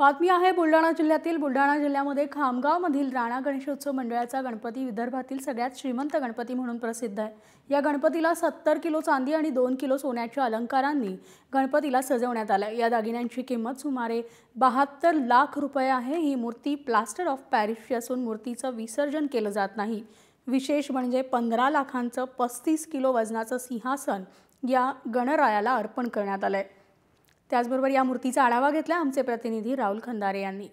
बातमी आहे बुलढाणा जिल्ह्यातील। बुलढाणा जिल्ह्यामध्ये खामगावमधील राणा गणेशोत्सव मंडळाचा गणपती विदर्भातील सगळ्यात श्रीमंत गणपती म्हणून प्रसिद्ध आहे। या गणपतीला 70 किलो चांदी आणि 2 किलो सोन्याच्या अलंकारांनी गणपतीला सजवण्यात आले। या दागिन्यांची किंमत सुमारे 72 लाख रुपये आहे। ही मूर्ती प्लास्टर ऑफ पॅरिसची असून मूर्तीचं विसर्जन केलं जात नाही। विशेष म्हणजे 15 लाखांचं 35 किलो वजनाचं सिंहासन या गणरायाला अर्पण करण्यात आलंय। त्याचबरोबर या मूर्तीचा आढावा घेतला आमचे प्रतिनिधी राहुल खंदारे यांनी।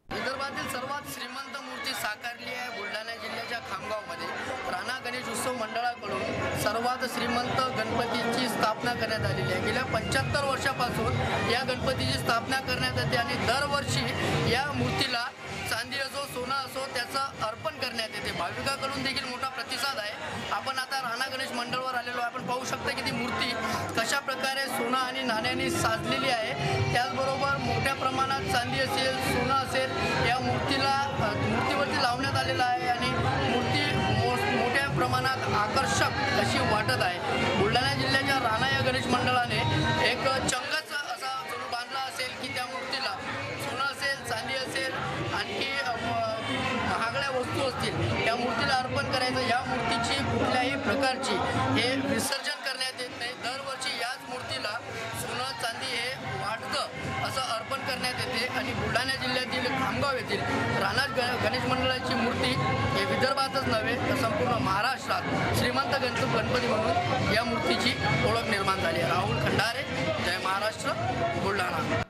विदर्भातील सर्वात श्रीमंत मूर्ती साकारली आहे बुलढाणा जिल्ह्याच्या खामगावमध्ये। राणा गणेश उत्सव मंडळाकडून सर्वात श्रीमंत गणपतीची स्थापना करण्यात आलेली आहे। गेल्या 75 वर्षापासून या गणपतीची स्थापना करण्यात येते आणि दरवर्षी या मूर्तीला चांदी असो सोनं असो त्याचं अर्पण करण्यात येते। भाविकांकडून देखील मोठा प्रतिसाद आहे। आपण आता राणा गणेश मंडळावर आलेलो आहे। आपण पाहू शकता की ती मूर्ती कशा प्रकारे सोनं आणि नाण्यांनी साजलेली आहे। त्याचबरोबर मोठ्या प्रमाणात चांदी असेल सोनं असेल या मूर्तीवरती लावण्यात आलेलं आहे आणि मूर्ती मोठ्या प्रमाणात आकर्षक अशी वाटत आहे। बुलढाणा जिल्ह्याच्या राणा या गणेश मंडळाने एक चंगच असा जणू बांधला असेल की त्या मूर्तीला सोनं असेल चांदी असेल आणखी महागड्या वस्तू असतील त्या मूर्तीला अर्पण करायचं। या मूर्तीची कुठल्याही प्रकारची हे विसर्जन करण्यात येत नाही। दरवर्षी याच मूर्तीला सोनं चांदी हे वाटतं असं अर्पण करण्यात येते आणि बुलढाणा जिल्ह्यातील खामगाव येथील राणा गणेश मंडळाची मूर्ती हे विदर्भातच नव्हे तर संपूर्ण महाराष्ट्रात श्रीमंत गणपती म्हणून या मूर्तीची ओळख निर्माण झाली आहे। राहुल खंदारे, जय महाराष्ट्र, बुलढाणा।